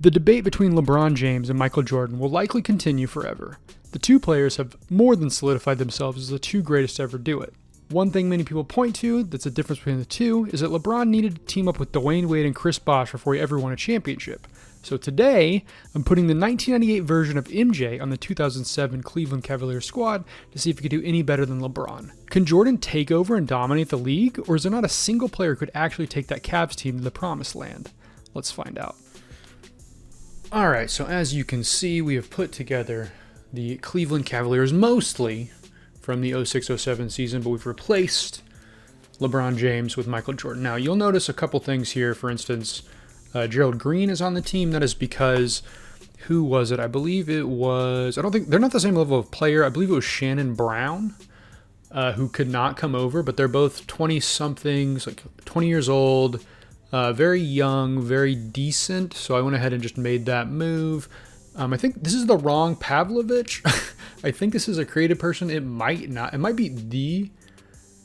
The debate between LeBron James and Michael Jordan will likely continue forever. The two players have more than solidified themselves as the two greatest to ever do it. One thing many people point to that's a difference between the two is that LeBron needed to team up with Dwayne Wade and Chris Bosh before he ever won a championship. So today, I'm putting the 1998 version of MJ on the 2007 Cleveland Cavaliers squad to see if he could do any better than LeBron. Can Jordan take over and dominate the league, or is there not a single player who could actually take that Cavs team to the promised land? Let's find out. Alright, so as you can see, we have put together the Cleveland Cavaliers mostly from the 06-07 season, but we've replaced LeBron James with Michael Jordan. Now, you'll notice a couple things here. For instance, Gerald Green is on the team. That is because, who was it? I believe it was, I don't think, they're not the same level of player. I believe it was Shannon Brown, who could not come over, but they're both 20-somethings, like 20 years old, very young, very decent. So I went ahead and just made that move. I think this is the wrong Pavlovich. I think this is a created person. It might not. It might be the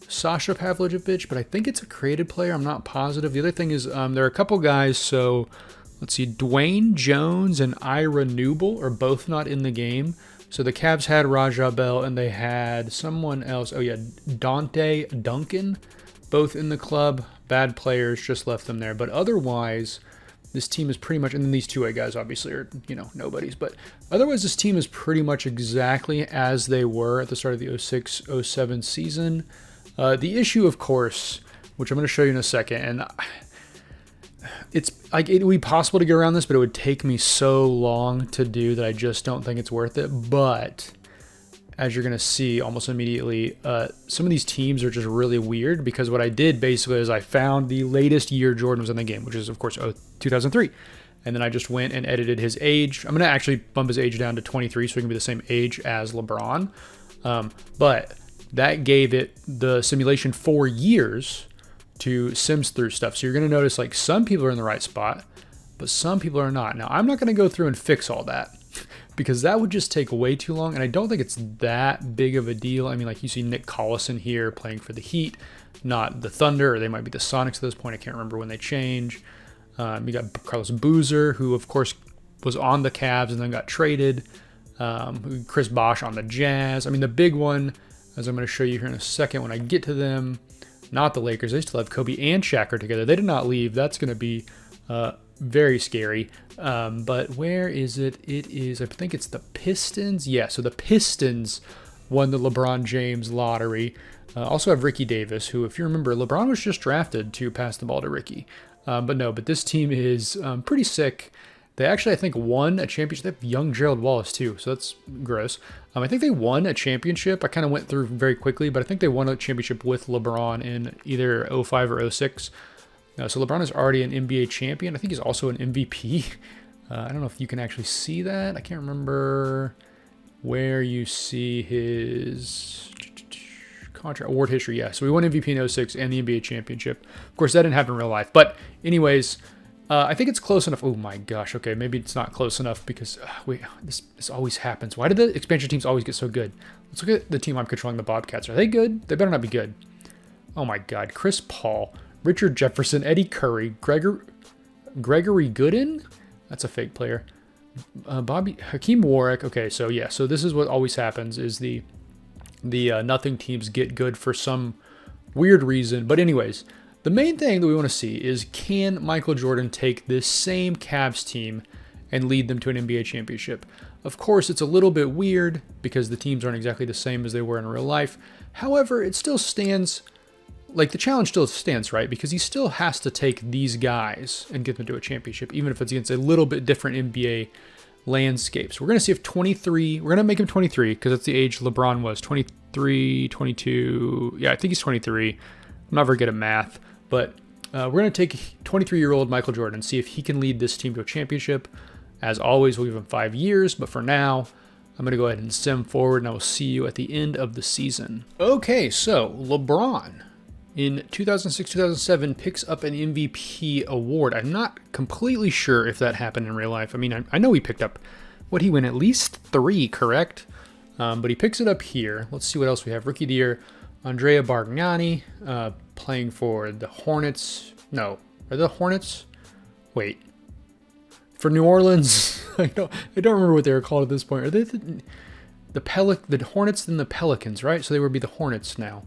Sasha Pavlovich, but I think it's a created player. I'm not positive. The other thing is there are a couple guys. So let's see. Dwayne Jones and Ira Newble are both not in the game. So the Cavs had Raja Bell and they had someone else. Oh, yeah. Dante Duncan, both in the club. Bad players, just left them there. But otherwise, this team is pretty much, and then these two guys obviously are, nobodies. But otherwise, this team is pretty much exactly as they were at the start of the 06-07 season. The issue, of course, which I'm going to show you in a second, and it's like it would be possible to get around this, but it would take me so long to do that I just don't think it's worth it. But as you're going to see almost immediately, some of these teams are just really weird because what I did basically is I found the latest year Jordan was in the game, which is, of course, 2003. And then I just went and edited his age. I'm going to actually bump his age down to 23 so he can be the same age as LeBron. But that gave it the simulation 4 years to sims through stuff. So you're going to notice like some people are in the right spot, but some people are not. Now, I'm not going to go through and fix all that, because that would just take way too long, and I don't think it's that big of a deal. I mean, like you see Nick Collison here playing for the Heat, not the Thunder, or they might be the Sonics at this point. I can't remember when they change. You got Carlos Boozer, who of course was on the Cavs and then got traded. Chris Bosh on the Jazz. I mean, the big one, as I'm going to show you here in a second when I get to them, not the Lakers. They still have Kobe and Shaq are together. They did not leave. That's going to be very scary. But where is it? It is, I think it's the Pistons. Yeah, so the Pistons won the LeBron James lottery. Also have Ricky Davis, who, if you remember, LeBron was just drafted to pass the ball to Ricky. But this team is pretty sick. They actually, I think, won a championship. They have young Gerald Wallace, too, so that's gross. I think they won a championship. I kind of went through very quickly, but I think they won a championship with LeBron in either 05 or 06. So LeBron is already an NBA champion. I think he's also an MVP. I don't know if you can actually see that. I can't remember where you see his contract award history. Yeah, so we won MVP in 06 and the NBA championship. Of course, that didn't happen in real life. But anyways, I think it's close enough. Oh my gosh. Okay, maybe it's not close enough because this always happens. Why do the expansion teams always get so good? Let's look at the team I'm controlling, the Bobcats. Are they good? They better not be good. Oh my God. Chris Paul, Richard Jefferson, Eddie Curry, Gregory Gooden. That's a fake player. Hakeem Warwick. Okay, so yeah. So this is what always happens: is the nothing teams get good for some weird reason. But anyways, the main thing that we want to see is, can Michael Jordan take this same Cavs team and lead them to an NBA championship? Of course, it's a little bit weird because the teams aren't exactly the same as they were in real life. However, it still stands, like the challenge still stands, right? Because he still has to take these guys and get them to a championship, even if it's against a little bit different NBA landscapes. We're going to see if 23, we're going to make him 23 because that's the age LeBron was, 23, 22. Yeah, I think he's 23. I'm not very good at math. But we're going to take 23-year-old Michael Jordan and see if he can lead this team to a championship. As always, we'll give him 5 years. But for now, I'm going to go ahead and sim forward, and I will see you at the end of the season. Okay, so LeBron in 2006-2007 picks up an MVP award. I'm not completely sure if that happened in real life. I mean, I know he picked up, he won at least 3, correct? But he picks it up here. Let's see what else we have. Rookie of the Year, Andrea Bargnani, playing for the Hornets. No, are the Hornets? Wait. for New Orleans, I don't remember what they were called at this point. Are they the Hornets and the Pelicans, right? So they would be the Hornets now.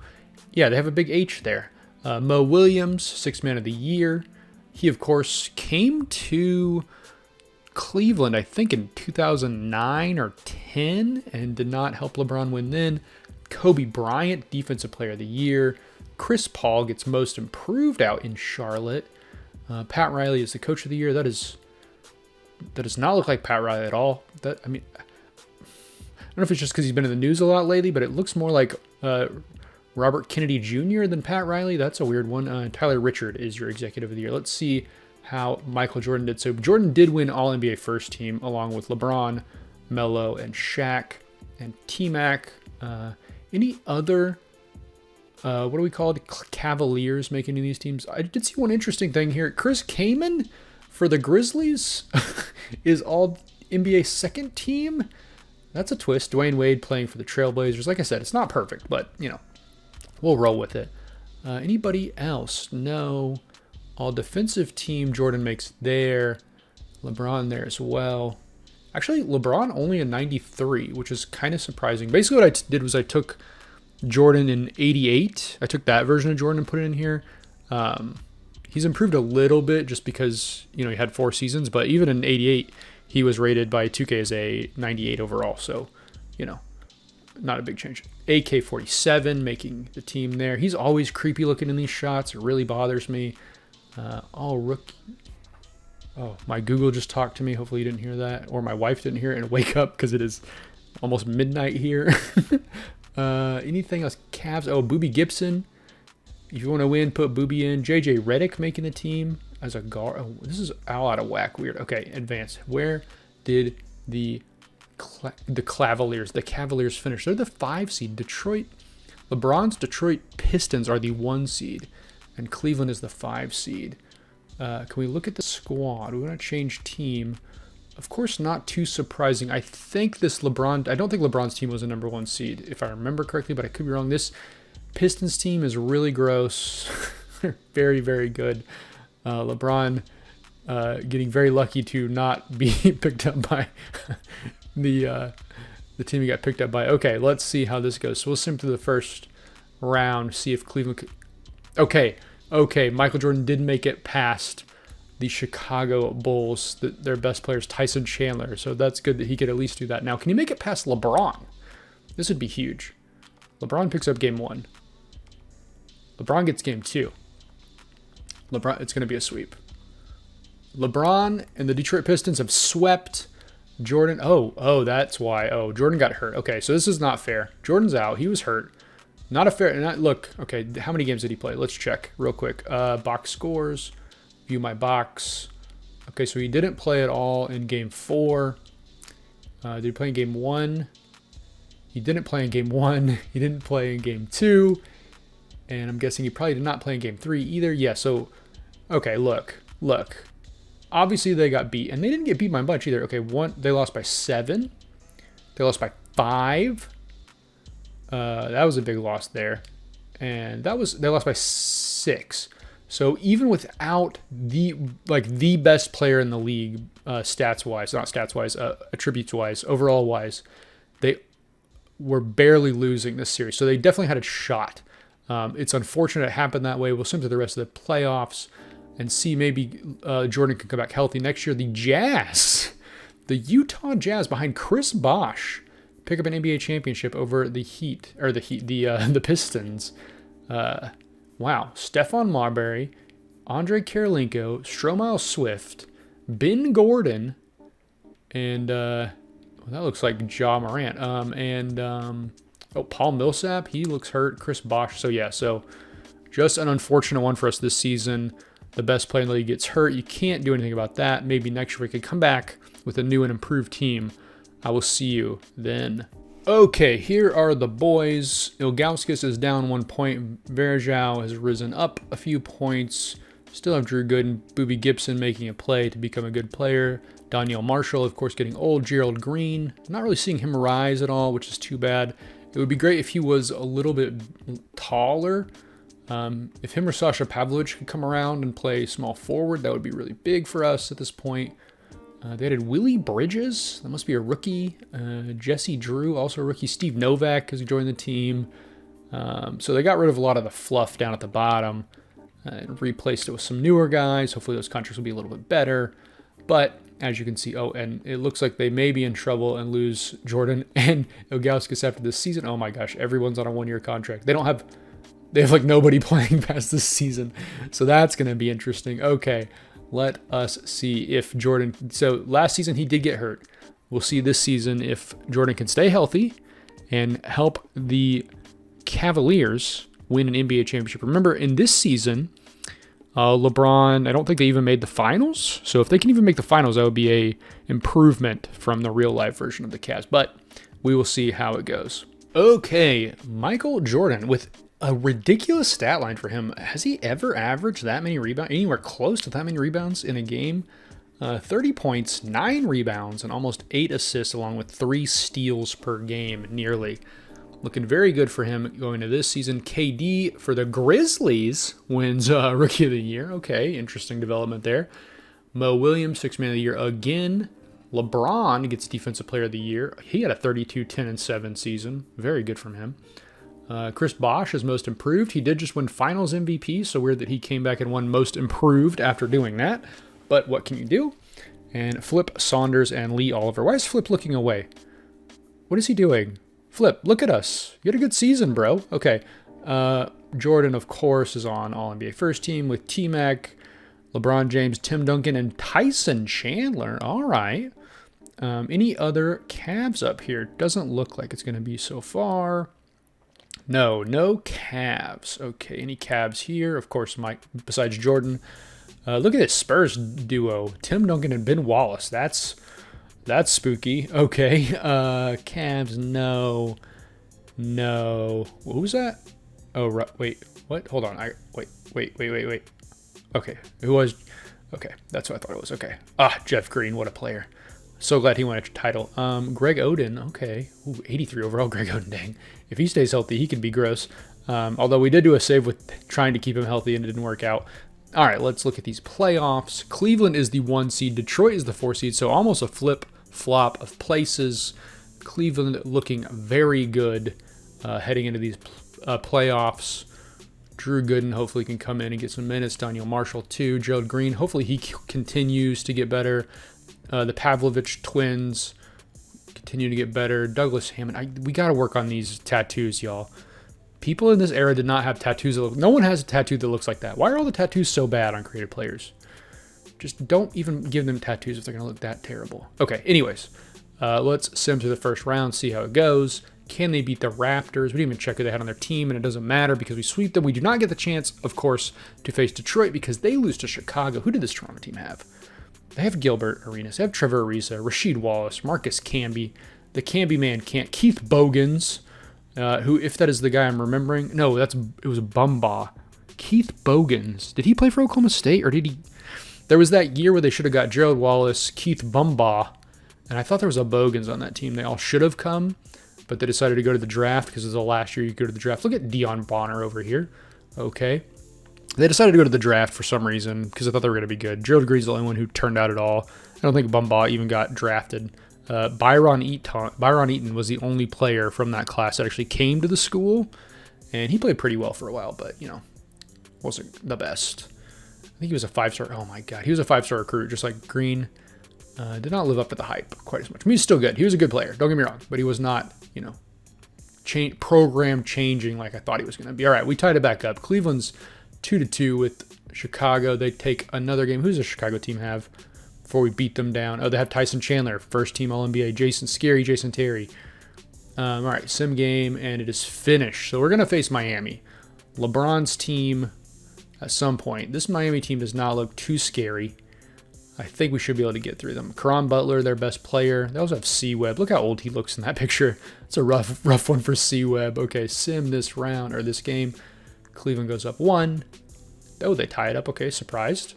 Yeah, they have a big H there. Mo Williams, Sixth Man of the Year. He, of course, came to Cleveland, I think, in 2009 or 10 and did not help LeBron win then. Kobe Bryant, Defensive Player of the Year. Chris Paul gets Most Improved out in Charlotte. Pat Riley is the Coach of the Year. That does not look like Pat Riley at all. I don't know if it's just because he's been in the news a lot lately, but it looks more like Robert Kennedy Jr. than Pat Riley. That's a weird one. Tyler Richard is your Executive of the Year. Let's see how Michael Jordan did. So Jordan did win All-NBA First Team along with LeBron, Melo, and Shaq, and T-Mac. Any other, what do we call it, Cavaliers making any of these teams? I did see one interesting thing here. Chris Kaman for the Grizzlies is All-NBA Second Team. That's a twist. Dwayne Wade playing for the Trailblazers. Like I said, it's not perfect, but, we'll roll with it. Anybody else? No. All Defensive Team, Jordan makes there. LeBron there as well. Actually, LeBron only a 93, which is kind of surprising. Basically, what I did was I took Jordan in 88. I took that version of Jordan and put it in here. He's improved a little bit just because, he had 4 seasons. But even in 88, he was rated by 2K as a 98 overall. So, not a big change. AK-47 making the team there. He's always creepy looking in these shots. It really bothers me. All rookie. Oh, my Google just talked to me. Hopefully you didn't hear that. Or my wife didn't hear it and wake up because it is almost midnight here. Anything else? Cavs. Oh, Boobie Gibson. If you want to win, put Boobie in. JJ Redick making the team as a guard. Oh, this is all out of whack. Weird. Okay, advance. Where did the Cavaliers finish? They're the 5 seed. LeBron's Detroit Pistons are the 1 seed. And Cleveland is the 5 seed. Can we look at the squad? We want to change team. Of course, not too surprising. I don't think LeBron's team was a number 1 seed, if I remember correctly, but I could be wrong. This Pistons team is really gross. Very, very good. LeBron getting very lucky to not be picked up by the team he got picked up by. Okay, let's see how this goes. So we'll sim through the first round, see if Cleveland could... Okay, Michael Jordan did make it past the Chicago Bulls, their best players, Tyson Chandler. So that's good that he could at least do that. Now, can he make it past LeBron? This would be huge. LeBron picks up game 1. LeBron gets game 2. It's going to be a sweep. LeBron and the Detroit Pistons have swept Jordan. Oh, that's why. Oh, Jordan got hurt. Okay, so this is not fair. Jordan's out. He was hurt. Not a fair... Look, okay, how many games did he play? Let's check real quick. Box scores. View my box. Okay, so he didn't play at all in game 4. Did he play in game 1? He didn't play in game 1. He didn't play in game 2. And I'm guessing he probably did not play in game 3 either. Yeah, so... Okay, look. Obviously, they got beat. And they didn't get beat by much either. Okay, they lost by 7. They lost by 5. That was a big loss there. And they lost by 6. So even without the best player in the league, attributes-wise, overall-wise, they were barely losing this series. So they definitely had a shot. It's unfortunate it happened that way. We'll sim to the rest of the playoffs and see maybe Jordan can come back healthy next year. The Utah Jazz behind Chris Bosh pick up an NBA championship over the Pistons. Wow. Stephon Marbury, Andre Karolinko, Stromile Swift, Ben Gordon, and that looks like Ja Morant. Paul Millsap, he looks hurt. Chris Bosh. So just an unfortunate one for us this season. The best player in the league gets hurt. You can't do anything about that. Maybe next year we can come back with a new and improved team. I will see you then. Okay, here are the boys. Ilgauskas is down 1 point. Varejao has risen up a few points. Still have Drew Gooden, Boobie Gibson making a play to become a good player. Daniel Marshall, of course, getting old. Gerald Green, not really seeing him rise at all, which is too bad. It would be great if he was a little bit taller. If him or Sasha Pavlovich could come around and play small forward, that would be really big for us at this point. They added Willie Bridges. That must be a rookie. Jesse Drew, also a rookie. Steve Novak has joined the team. So they got rid of a lot of the fluff down at the bottom and replaced it with some newer guys. Hopefully those contracts will be a little bit better. But as you can see, and it looks like they may be in trouble and lose Jordan and Ilgauskas after this season. Oh my gosh, everyone's on a 1-year contract. They have like nobody playing past this season. So that's going to be interesting. Okay, let us see if Jordan, so last season he did get hurt. We'll see this season if Jordan can stay healthy and help the Cavaliers win an NBA championship. Remember, in this season, LeBron, I don't think they even made the finals. So if they can even make the finals, that would be a improvement from the real life version of the Cavs. But we will see how it goes. Okay, Michael Jordan with a ridiculous stat line for him. Has he ever averaged that many rebounds, anywhere close to that many rebounds in a game? 30 points, 9 rebounds, and almost 8 assists, along with 3 steals per game, nearly. Looking very good for him going into this season. KD for the Grizzlies wins Rookie of the Year. Okay, interesting development there. Mo Williams, 6th Man of the Year again. LeBron gets Defensive Player of the Year. He had a 32, 10, and 7 season. Very good from him. Chris Bosh is Most Improved. He did just win Finals MVP, so weird that he came back and won Most Improved after doing that. But what can you do? And Flip Saunders and Lee Oliver. Why is Flip looking away? What is he doing? Flip, look at us. You had a good season, bro. Okay. Jordan, of course, is on All-NBA First Team with T-Mac, LeBron James, Tim Duncan, and Tyson Chandler. All right. Any other Cavs up here? Doesn't look like it's going to be so far. No Cavs. Okay, any Cavs here? Of course, Mike, besides Jordan. Look at this Spurs duo. Tim Duncan and Ben Wallace. That's spooky. Okay. Cavs, no. What was that? Oh, right. Wait. What? Hold on. Wait. Okay. Who was? Okay. That's what I thought it was. Okay. Jeff Green. What a player. So glad he won a title. Greg Oden. Okay. Ooh, 83 overall. Greg Oden. Dang. If he stays healthy, he can be gross. Although we did do a save with trying to keep him healthy and it didn't work out. All right, let's look at these playoffs. Cleveland is the 1 seed. Detroit is the 4 seed. So almost a flip-flop of places. Cleveland looking very good heading into these playoffs. Drew Gooden hopefully can come in and get some minutes. Daniel Marshall too. Gerald Green, hopefully he continues to get better. The Pavlovich twins continue to get better. Douglas Hammond. We got to work on these tattoos, y'all. People in this era did not have tattoos. No one has a tattoo that looks like that. Why are all the tattoos so bad on creative players? Just don't even give them tattoos if they're going to look that terrible. Okay, anyways. Let's sim through the first round, see how it goes. Can they beat the Raptors? We didn't even check who they had on their team, and it doesn't matter because we sweep them. We do not get the chance, of course, to face Detroit because they lose to Chicago. Who did this Toronto team have? They have Gilbert Arenas. They have Trevor Ariza, Rasheed Wallace, Marcus Camby. The Camby man can't. Keith Bogans, who, if that is the guy I'm remembering. No, it was Bumbaugh. Keith Bogans. Did he play for Oklahoma State, or did he? There was that year where they should have got Gerald Wallace, Keith Bumbaugh, and I thought there was a Bogans on that team. They all should have come, but they decided to go to the draft because it was the last year you go to the draft. Look at Dion Bonner over here. Okay. They decided to go to the draft for some reason because I thought they were going to be good. Gerald Green's the only one who turned out at all. I don't think Bumbaugh even got drafted. Byron Eaton was the only player from that class that actually came to the school, and he played pretty well for a while, but, wasn't the best. I think he was a 5-star. Oh, my God. He was a 5-star recruit, just like Green. Did not live up to the hype quite as much. I mean, he's still good. He was a good player. Don't get me wrong, but he was not, program changing like I thought he was going to be. All right, we tied it back up. Cleveland's 2-2 with Chicago. They take another game. Who's the Chicago team have before we beat them down? Oh, they have Tyson Chandler, first team All-NBA. Jason Terry. All right, sim game, and it is finished. So we're going to face Miami. LeBron's team at some point. This Miami team does not look too scary. I think we should be able to get through them. Caron Butler, their best player. They also have C-Web. Look how old he looks in that picture. It's a rough one for C-Web. Okay, sim this round, or this game. Cleveland goes up 1. Oh, they tie it up. Okay, surprised.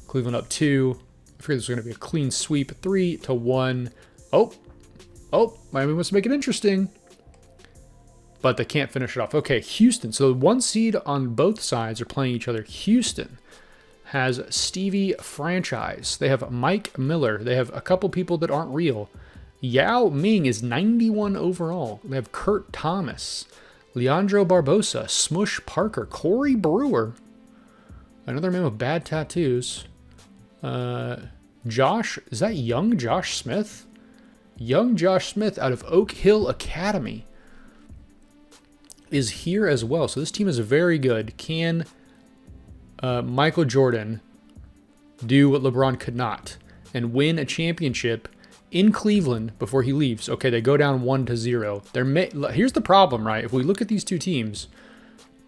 Cleveland up 2. I figured this was going to be a clean sweep. 3-1. Oh, Miami wants to make it interesting. But they can't finish it off. Okay, Houston. So 1 seed on both sides are playing each other. Houston has Stevie Franchise. They have Mike Miller. They have a couple people that aren't real. Yao Ming is 91 overall. They have Kurt Thomas, Leandro Barbosa, Smush Parker, Corey Brewer, another man with bad tattoos. Josh, is that young Josh Smith? Young Josh Smith out of Oak Hill Academy is here as well. So this team is very good. Can Michael Jordan do what LeBron could not and win a championship in Cleveland before he leaves? Okay, they go down 1-0. Here's the problem, right? If we look at these two teams,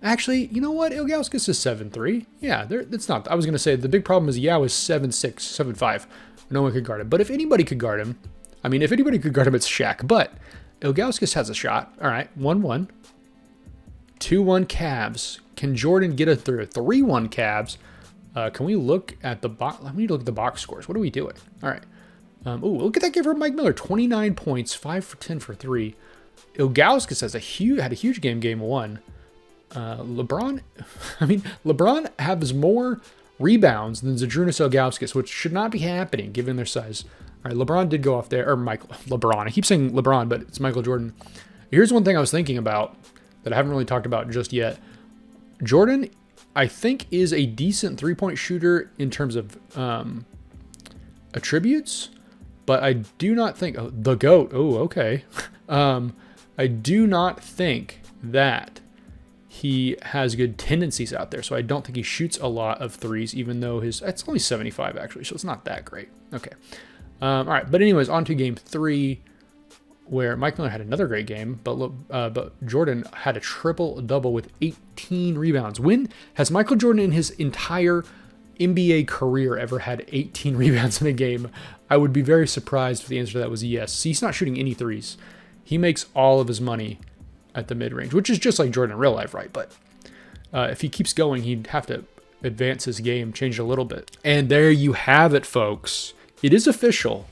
actually, you know what? Ilgauskas is 7'3". Yeah, it's not. I was going to say the big problem is Yao is 7'6", 7'5". No one could guard him. But if anybody could guard him, if anybody could guard him, it's Shaq. But Ilgauskas has a shot. All right, 1-1. 2-1 Cavs. Can Jordan get it through? 3-1 Cavs. Can we look at the box? Let me look at the box scores. What are we doing? All right. Look at that game for Mike Miller. 29 points, 5 for 10 for 3. Ilgauskas had a huge game 1. LeBron has more rebounds than Zydrunas Ilgauskas, which should not be happening given their size. All right, LeBron did go off there, or LeBron. I keep saying LeBron, but it's Michael Jordan. Here's one thing I was thinking about that I haven't really talked about just yet. Jordan, I think, is a decent three-point shooter in terms of attributes, but I do not think the GOAT. Oh, okay. I do not think that he has good tendencies out there, so I don't think he shoots a lot of threes, even though it's only 75 actually, so it's not that great. Okay. All right, but anyways, on to game 3, where Mike Miller had another great game, but Jordan had a triple-double with 18 rebounds. When has Michael Jordan in his entire NBA career ever had 18 rebounds in a game? I would be very surprised if the answer to that was yes. See, he's not shooting any threes. He makes all of his money at the mid-range, which is just like Jordan in real life, right? But if he keeps going, he'd have to advance his game, change it a little bit. And there you have it, folks. It is official.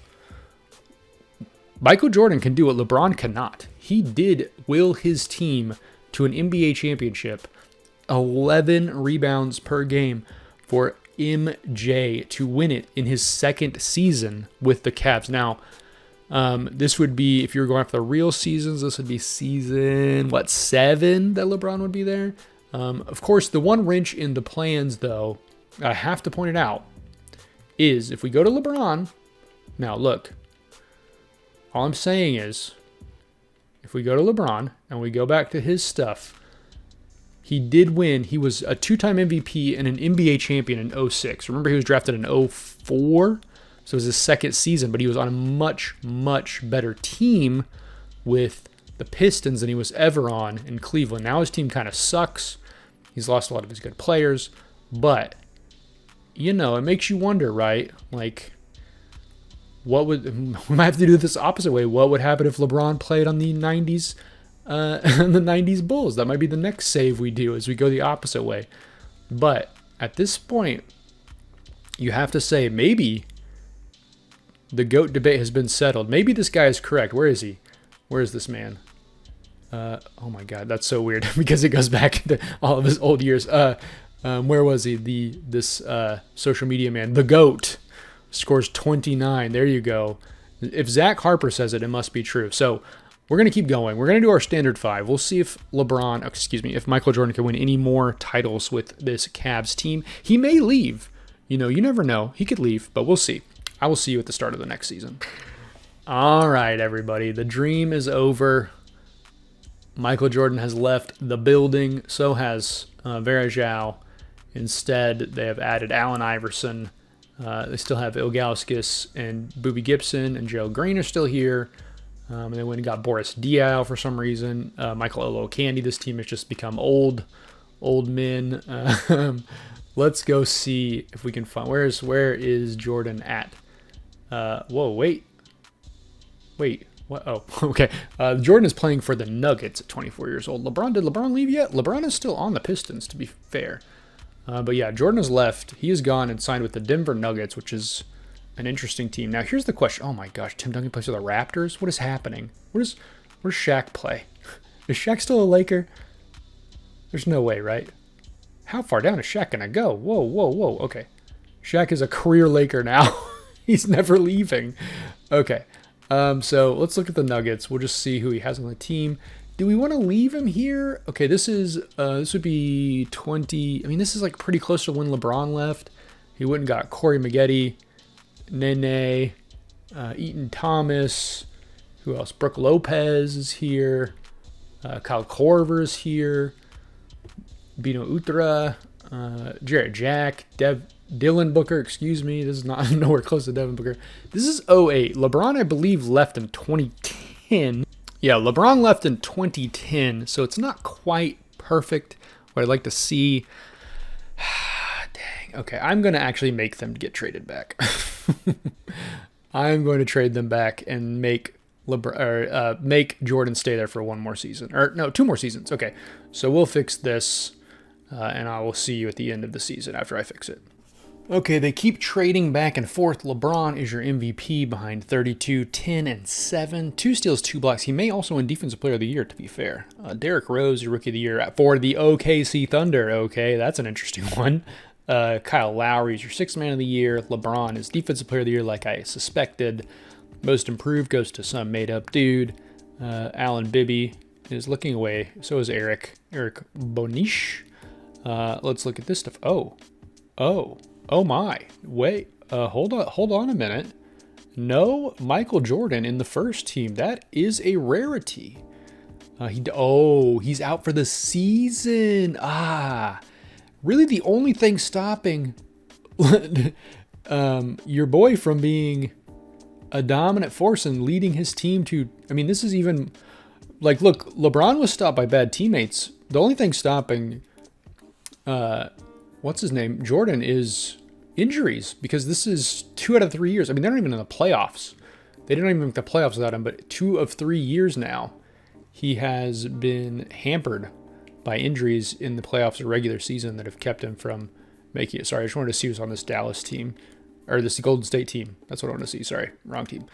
Michael Jordan can do what LeBron cannot. He did will his team to an NBA championship. 11 rebounds per game for MJ to win it in his second season with the Cavs. Now, this would be, if you were going after the real seasons, this would be season, 7 that LeBron would be there. Of course, the one wrench in the plans, though, I have to point it out, is if we go to LeBron, now look, all I'm saying is, if we go to LeBron and we go back to his stuff, he did win. He was a 2-time MVP and an NBA champion in 2006. Remember, he was drafted in 2004, so it was his second season, but he was on a much, much better team with the Pistons than he was ever on in Cleveland. Now his team kind of sucks. He's lost a lot of his good players, but, it makes you wonder, right? Like, we might have to do this opposite way. What would happen if LeBron played on the 90s, the 90s Bulls? That might be the next save we do as we go the opposite way. But at this point, you have to say maybe the GOAT debate has been settled. Maybe this guy is correct. Where is he? Where is this man? Oh my God, that's so weird because it goes back into all of his old years. Where was he? This social media man, the GOAT, scores 29. There you go. If Zach Harper says it, it must be true. So we're going to keep going. We're going to do our standard 5. We'll see if if Michael Jordan can win any more titles with this Cavs team. He may leave. You never know. He could leave, but we'll see. I will see you at the start of the next season. All right, everybody. The dream is over. Michael Jordan has left the building. So has Vera Zhao. Instead, they have added Allen Iverson. They still have Ilgauskas and Boobie Gibson, and Gerald Green are still here. And they went and got Boris Diaw for some reason. Michael Olowokandi. This team has just become old men. Let's go see if we can find where is Jordan at? Wait. What? Oh, okay. Jordan is playing for the Nuggets at 24 years old. Did LeBron leave yet? LeBron is still on the Pistons, to be fair. But yeah, Jordan has left. He is gone and signed with the Denver Nuggets, which is an interesting team. Now, here's the question. Oh my gosh, Tim Duncan plays for the Raptors? What is happening? Where's Shaq play? Is Shaq still a Laker? There's no way, right? How far down is Shaq going to go? Whoa. Okay. Shaq is a career Laker now. He's never leaving. Okay. So let's look at the Nuggets. We'll just see who he has on the team. Do we want to leave him here? Okay, this would be 20. I mean, this is like pretty close to when LeBron left. He went and got Corey Maggette, Nene, Eaton Thomas. Who else? Brooke Lopez is here. Kyle Korver's here. Bino Utra. Jarrett Jack. Dylan Booker, excuse me. This is not nowhere close to Devin Booker. This is 08. LeBron, I believe, left in 2010. Yeah, LeBron left in 2010, so it's not quite perfect. What I'd like to see. Dang. Okay, I'm going to actually make them get traded back. I'm going to trade them back and make Jordan stay there for one more season. Or no, 2 more seasons. Okay, so we'll fix this, and I will see you at the end of the season after I fix it. Okay, they keep trading back and forth. LeBron is your MVP behind 32, 10, and 7. 2 steals, 2 blocks. He may also win Defensive Player of the Year, to be fair. Derrick Rose, your Rookie of the Year for the OKC Thunder. Okay, that's an interesting one. Kyle Lowry is your 6th Man of the Year. LeBron is Defensive Player of the Year, like I suspected. Most Improved goes to some made-up dude. Alan Bibby is looking away. So is Eric Bonish. Let's look at this stuff. Oh my, wait, hold on a minute. No Michael Jordan in the first team. That is a rarity. He's out for the season. Really the only thing stopping your boy from being a dominant force and leading his team to, I mean, this is even, like, look, LeBron was stopped by bad teammates. The only thing stopping what's his name? Jordan is injuries, because this is 2 out of 3 years. I mean, they're not even in the playoffs. They didn't even make the playoffs without him, but 2 of 3 years now, he has been hampered by injuries in the playoffs or regular season that have kept him from making it. Sorry, I just wanted to see who's on this Dallas team, or this Golden State team. That's what I want to see. Sorry, wrong team.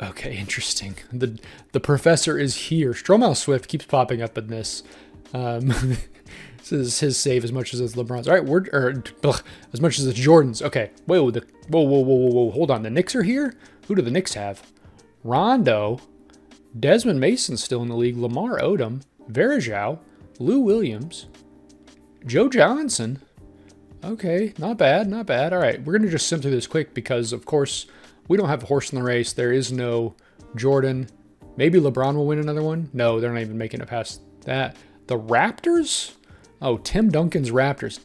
Okay, interesting. The professor is here. Stromile Swift keeps popping up in this. This is his save as much as it's LeBron's. All right, as much as it's Jordan's. Okay, whoa, hold on. The Knicks are here? Who do the Knicks have? Rondo, Desmond Mason's still in the league, Lamar Odom, Varejao, Lou Williams, Joe Johnson. Okay, not bad. All right, we're going to just sim through this quick because, of course, we don't have a horse in the race. There is no Jordan. Maybe LeBron will win another one. No, they're not even making it past that. The Raptors? Oh, Tim Duncan's Raptors.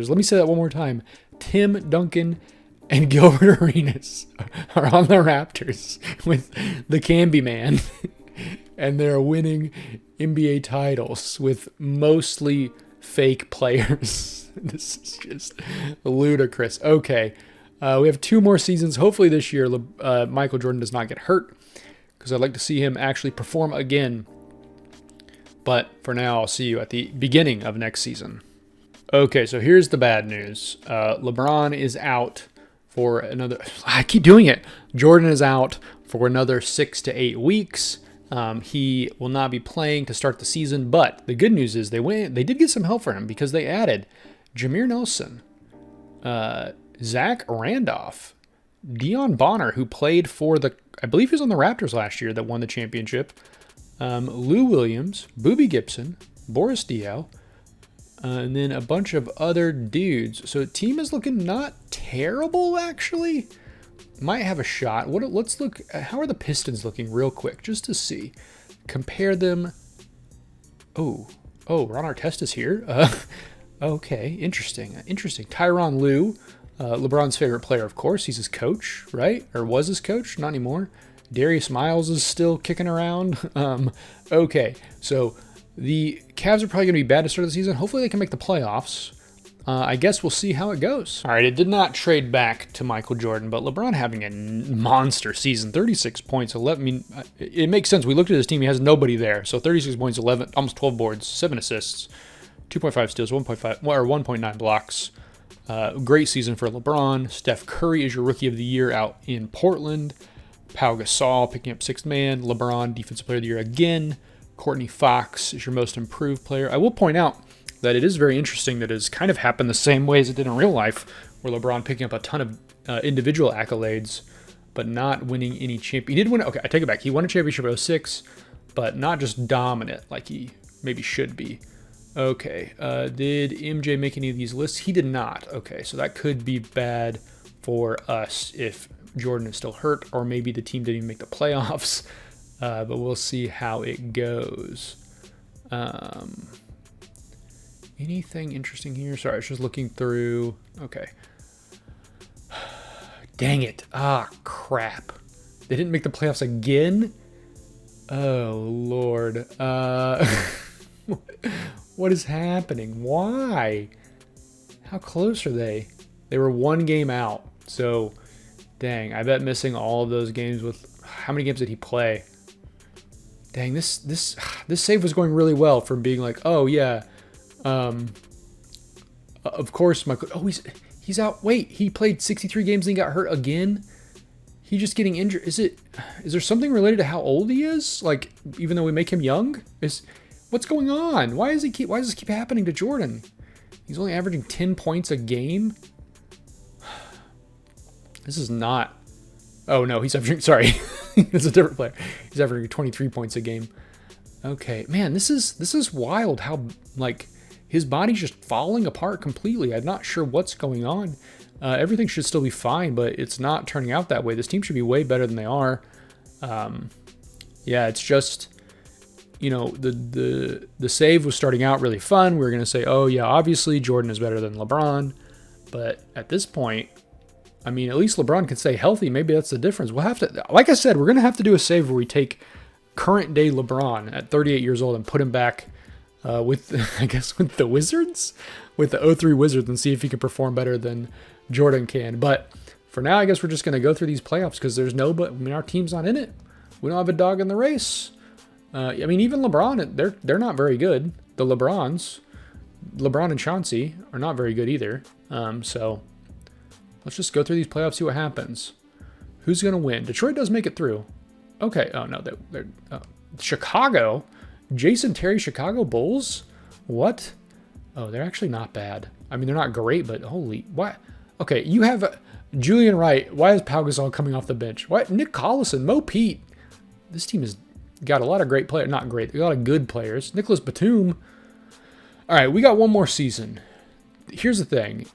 Let me say that one more time. Tim Duncan and Gilbert Arenas are on the Raptors with the Camby Man. And they're winning NBA titles with mostly fake players. This is just ludicrous. Okay, we have 2 more seasons. Hopefully this year Michael Jordan does not get hurt, because I'd like to see him actually perform again. But for now, I'll see you at the beginning of next season. Okay, so here's the bad news. LeBron is out for another... I keep doing it. Jordan is out for another 6 to 8 weeks. He will not be playing to start the season, but the good news is they did get some help for him, because they added Jameer Nelson, Zach Randolph, Dion Bonner, who played for I believe he was on the Raptors last year that won the championship, Lou Williams, Boobie Gibson, Boris Diaw, and then a bunch of other dudes. So the team is looking not terrible, actually. Might have a shot. Let's look. How are the Pistons looking real quick, just to see. Compare them. Oh, Ron Artest is here. Okay, interesting. Tyronn Lue, LeBron's favorite player, of course. He's his coach, right? Or was his coach? Not anymore. Darius Miles is still kicking around. Okay, so the Cavs are probably going to be bad to start the season. Hopefully they can make the playoffs. I guess we'll see how it goes. All right, it did not trade back to Michael Jordan, but LeBron having a monster season, 36 points, 11. I mean, it makes sense. We looked at his team. He has nobody there. So 36 points, 11, almost 12 boards, 7 assists, 2.5 steals, 1.9 blocks. Great season for LeBron. Steph Curry is your Rookie of the Year out in Portland. Pau Gasol picking up 6th man. LeBron, Defensive Player of the Year again. Courtney Fox is your Most Improved player. I will point out, that it is very interesting that it's kind of happened the same way as it did in real life, where LeBron picking up a ton of individual accolades, but not winning any champion. He did win. Okay, I take it back. He won a championship in 06, but not just dominant like he maybe should be. Okay, did MJ make any of these lists? He did not. Okay, so that could be bad for us if Jordan is still hurt, or maybe the team didn't even make the playoffs. But we'll see how it goes. Anything interesting here? Sorry, I was just looking through. Okay. Dang it. Crap. They didn't make the playoffs again? Oh, Lord. What is happening? Why? How close are they? They were one game out. So, dang, I bet missing all of those games with... How many games did he play? Dang, this save was going really well from being like, oh, yeah, of course, Michael... Oh, he's out. Wait, he played 63 games and he got hurt again? He's just getting injured. Is there something related to how old he is? Like, even though we make him young? What's going on? Why does this keep happening to Jordan? He's only averaging 10 points a game? This is not... Oh, no, he's averaging... Sorry. It's a different player. He's averaging 23 points a game. Okay. Man, this is wild how, like, his body's just falling apart completely. I'm not sure what's going on. Everything should still be fine, but it's not turning out that way. This team should be way better than they are. Yeah, it's just... You know, the save was starting out really fun. We were going to say, oh, yeah, obviously Jordan is better than LeBron. But at this point, I mean, at least LeBron can stay healthy. Maybe that's the difference. We'll have to, like I said, we're going to have to do a save where we take current day LeBron at 38 years old and put him back with the Wizards, with the 03 Wizards, and see if he can perform better than Jordan can. But for now, I guess we're just going to go through these playoffs because our team's not in it. We don't have a dog in the race. I mean, even LeBron, they're not very good. The LeBron and Chauncey are not very good either. So let's just go through these playoffs, see what happens. Who's going to win? Detroit does make it through. Okay. Oh, no. They're Chicago. Jason Terry, Chicago Bulls? What? Oh, they're actually not bad. I mean, they're not great, but holy... What? Okay, you have Julian Wright. Why is Pau Gasol coming off the bench? What? Nick Collison, Mo Pete. This team has got a lot of great players. Not great. They got a lot of good players. Nicholas Batum. All right, we got one more season. Here's the thing.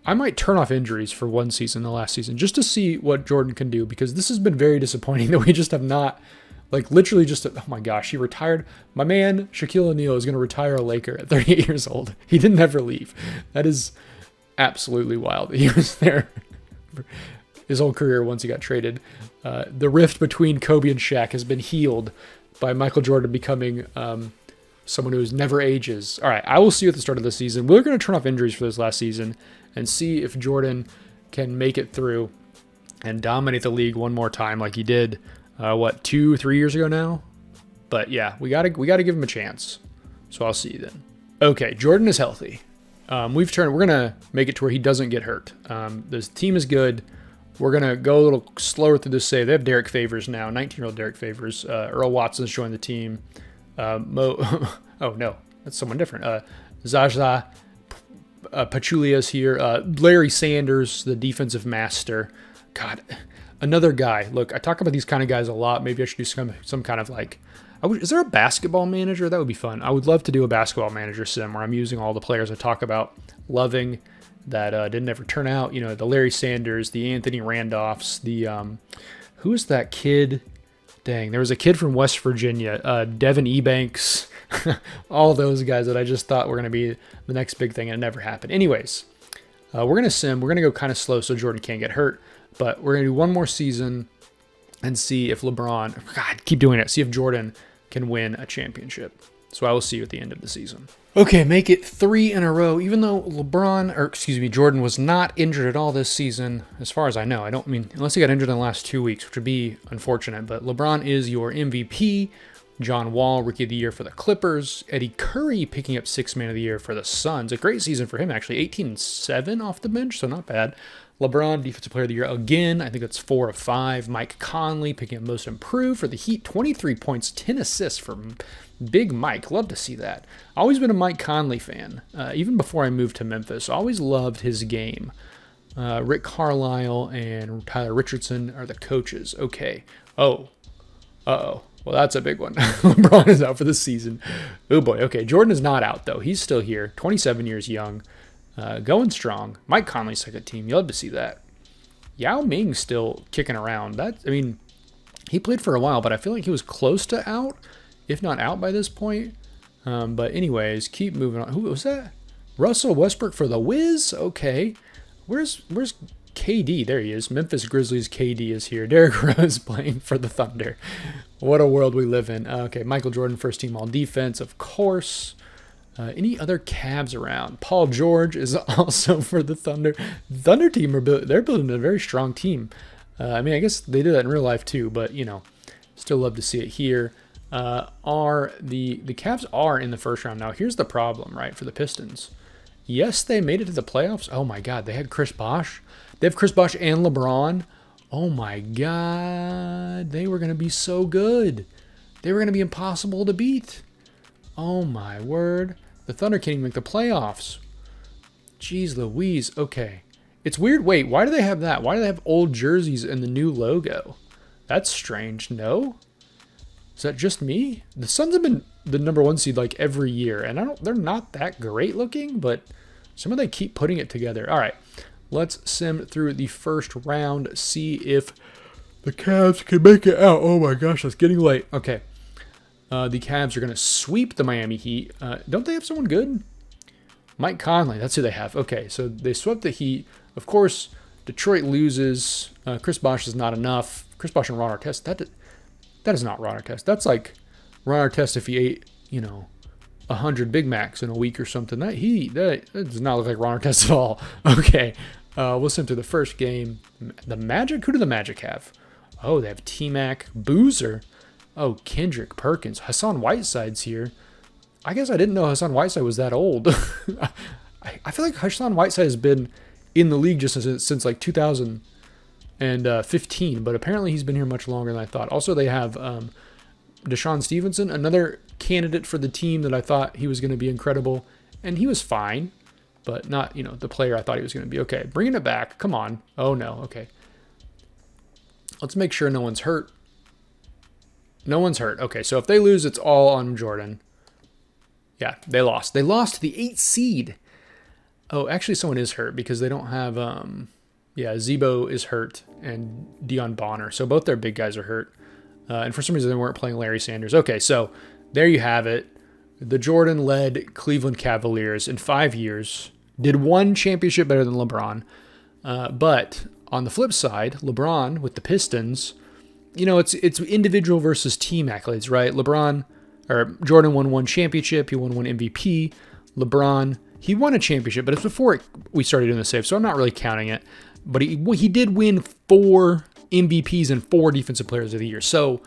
I might turn off injuries for one season, the last season, just to see what Jordan can do, because this has been very disappointing that we just have not, like, literally just, oh my gosh, he retired. My man, Shaquille O'Neal, is going to retire a Laker at 38 years old. He didn't ever leave. That is absolutely wild. He was there his whole career once he got traded. The rift between Kobe and Shaq has been healed by Michael Jordan becoming someone who never ages. All right, I will see you at the start of the season. We're going to turn off injuries for this last season and see if Jordan can make it through and dominate the league one more time like he did, 2-3 years ago now? But yeah, we gotta give him a chance. So I'll see you then. Okay, Jordan is healthy. We're gonna make it to where he doesn't get hurt. This team is good. We're gonna go a little slower through this save. They have Derek Favors now, 19-year-old Derek Favors. Earl Watson's joined the team. Oh no, that's someone different. Zaza Pachulia's here. Larry Sanders, the defensive master. God, another guy. Look, I talk about these kind of guys a lot. Maybe I should do some kind of like... is there a basketball manager? That would be fun. I would love to do a basketball manager sim where I'm using all the players I talk about loving that didn't ever turn out. You know, the Larry Sanders, the Anthony Randolphs, the... who is that kid? Dang, there was a kid from West Virginia, Devin Ebanks, all those guys that I just thought were going to be the next big thing, and it never happened. Anyways, we're going to sim. We're going to go kind of slow so Jordan can't get hurt, but we're going to do one more season and see if LeBron, God, keep doing it, see if Jordan can win a championship. So I will see you at the end of the season. Okay, make it 3 in a row. Even though Jordan was not injured at all this season, as far as I know. Unless he got injured in the last 2 weeks, which would be unfortunate. But LeBron is your MVP. John Wall, Rookie of the Year for the Clippers. Eddie Curry picking up 6th Man of the Year for the Suns. A great season for him, actually. 18-7 off the bench, so not bad. LeBron, Defensive Player of the Year again. I think that's 4 of 5. Mike Conley picking up Most Improved for the Heat. 23 points, 10 assists from Big Mike. Love to see that. Always been a Mike Conley fan. Even before I moved to Memphis. Always loved his game. Rick Carlisle and Tyler Richardson are the coaches. Okay. Oh. Uh-oh. Well, that's a big one. LeBron is out for the season. Oh, boy. Okay, Jordan is not out, though. He's still here. 27 years young. Going strong. Mike Conley's second team. You'll love to see that. Yao Ming's still kicking around. He played for a while, but I feel like he was close to out, if not out by this point. But anyways, keep moving on. Who was that? Russell Westbrook for the Wiz? Okay. Where's KD? There he is. Memphis Grizzlies KD is here. Derrick Rose playing for the Thunder. What a world we live in. Okay, Michael Jordan, first team all defense, of course. Any other Cavs around? Paul George is also for the Thunder. Thunder team, they're building a very strong team. I guess they do that in real life too, but, still love to see it here. The Cavs are in the first round. Now, here's the problem, right, for the Pistons. Yes, they made it to the playoffs. Oh, my God. They had Chris Bosh. They have Chris Bosh and LeBron. Oh, my God. They were going to be so good. They were going to be impossible to beat. Oh, my word. The Thunder can't even make the playoffs. Jeez Louise. Okay. It's weird. Wait, why do they have that? Why do they have old jerseys and the new logo? That's strange. No? Is that just me? The Suns have been the number 1 seed like every year, and they're not that great looking, but somehow they keep putting it together. All right, let's sim through the first round, see if the Cavs can make it out. Oh my gosh, it's getting late. Okay, the Cavs are going to sweep the Miami Heat. Don't they have someone good? Mike Conley, that's who they have. Okay, so they swept the Heat. Of course, Detroit loses. Chris Bosh is not enough. Chris Bosh and Ron Artest, that is not Ron Artest. That's like Ron Artest if he ate, 100 Big Macs in a week or something. That does not look like Ron Artest at all. Okay, we'll send to the first game. The Magic? Who do the Magic have? Oh, they have T-Mac, Boozer. Oh, Kendrick Perkins. Hassan Whiteside's here. I guess I didn't know Hassan Whiteside was that old. I feel like Hassan Whiteside has been in the league just since like 2015, but apparently he's been here much longer than I thought. Also, they have Deshaun Stevenson, another candidate for the team that I thought he was going to be incredible, and he was fine, but not, the player I thought he was going to be. Okay, bringing it back. Come on. Oh, no. Okay. Let's make sure no one's hurt. No one's hurt. Okay, so if they lose, it's all on Jordan. Yeah, they lost. They lost to the 8th seed. Oh, actually, someone is hurt because they don't have... Zebo is hurt and Dion Bonner. So both their big guys are hurt. And for some reason, they weren't playing Larry Sanders. Okay, so there you have it. The Jordan-led Cleveland Cavaliers in 5 years did one championship better than LeBron. But on the flip side, LeBron with the Pistons, it's individual versus team accolades, right? Jordan won one championship. He won one MVP. LeBron, he won a championship, but it's before we started doing the save, so I'm not really counting it. But he did win 4 MVPs and 4 Defensive Players of the Year. So,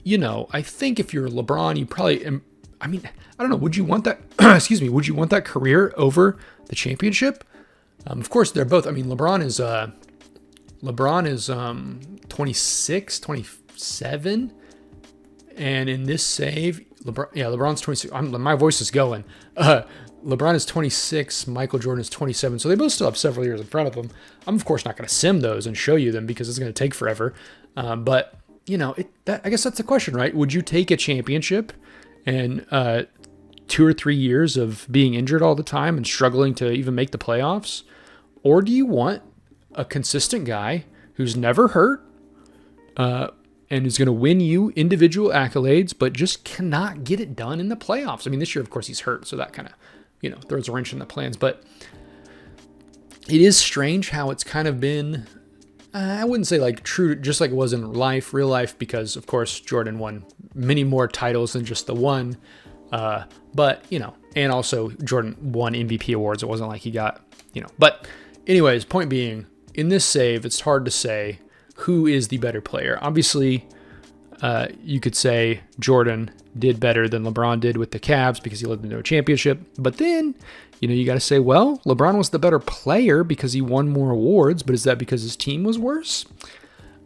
I think if you're LeBron, you probably, I don't know, would you want that, would you want that career over the championship? Of course, they're both, LeBron is 26, 27. And in this save, LeBron's 26. My voice is going. LeBron is 26, Michael Jordan is 27, so they both still have several years in front of them. I'm, of course, not going to sim those and show you them because it's going to take forever. But, I guess that's the question, right? Would you take a championship and 2 or 3 years of being injured all the time and struggling to even make the playoffs? Or do you want a consistent guy who's never hurt and is going to win you individual accolades, but just cannot get it done in the playoffs? This year, of course, he's hurt, so that kind of throws a wrench in the plans. But it is strange how it's kind of been, I wouldn't say like true, just like it was in real life, because, of course, Jordan won many more titles than just the one. But, and also Jordan won MVP awards. It wasn't like he got, But anyways, point being, in this save, it's hard to say who is the better player. Obviously, You could say Jordan did better than LeBron did with the Cavs because he led them to a championship. But then, you got to say, well, LeBron was the better player because he won more awards, but is that because his team was worse?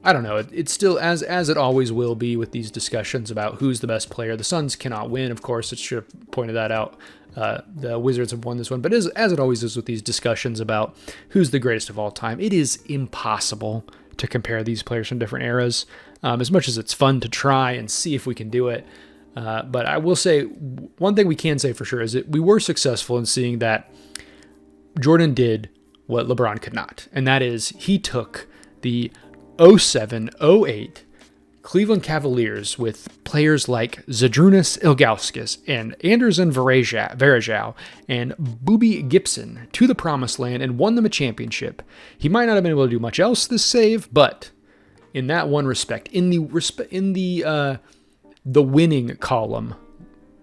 I don't know. It's still, as it always will be with these discussions about who's the best player. The Suns cannot win, of course. I should have pointed that out. The Wizards have won this one. But as it always is with these discussions about who's the greatest of all time, it is impossible to compare these players from different eras. As much as it's fun to try and see if we can do it. But I will say, one thing we can say for sure is that we were successful in seeing that Jordan did what LeBron could not. And that is he took the 07-08 Cleveland Cavaliers with players like Zydrunas Ilgauskas and Anderson Varejao and Boobie Gibson to the promised land and won them a championship. He might not have been able to do much else this save, but in that one respect, in the winning column,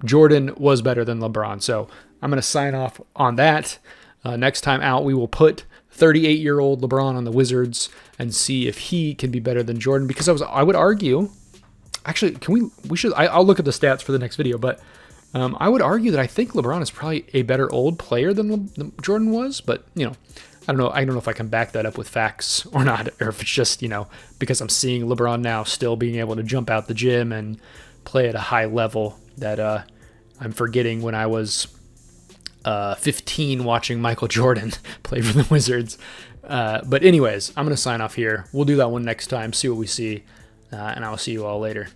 Jordan was better than LeBron. So I'm going to sign off on that. Next time out, we will put 38-year-old LeBron on the Wizards and see if he can be better than Jordan. Because I would argue, actually, I'll look at the stats for the next video, but I would argue that I think LeBron is probably a better old player than Jordan was. But I don't know. I don't know if I can back that up with facts or not, or if it's just because I'm seeing LeBron now still being able to jump out the gym and play at a high level that I'm forgetting when I was 15 watching Michael Jordan play for the Wizards. But anyways, I'm going to sign off here. We'll do that one next time, see what we see, and I will see you all later.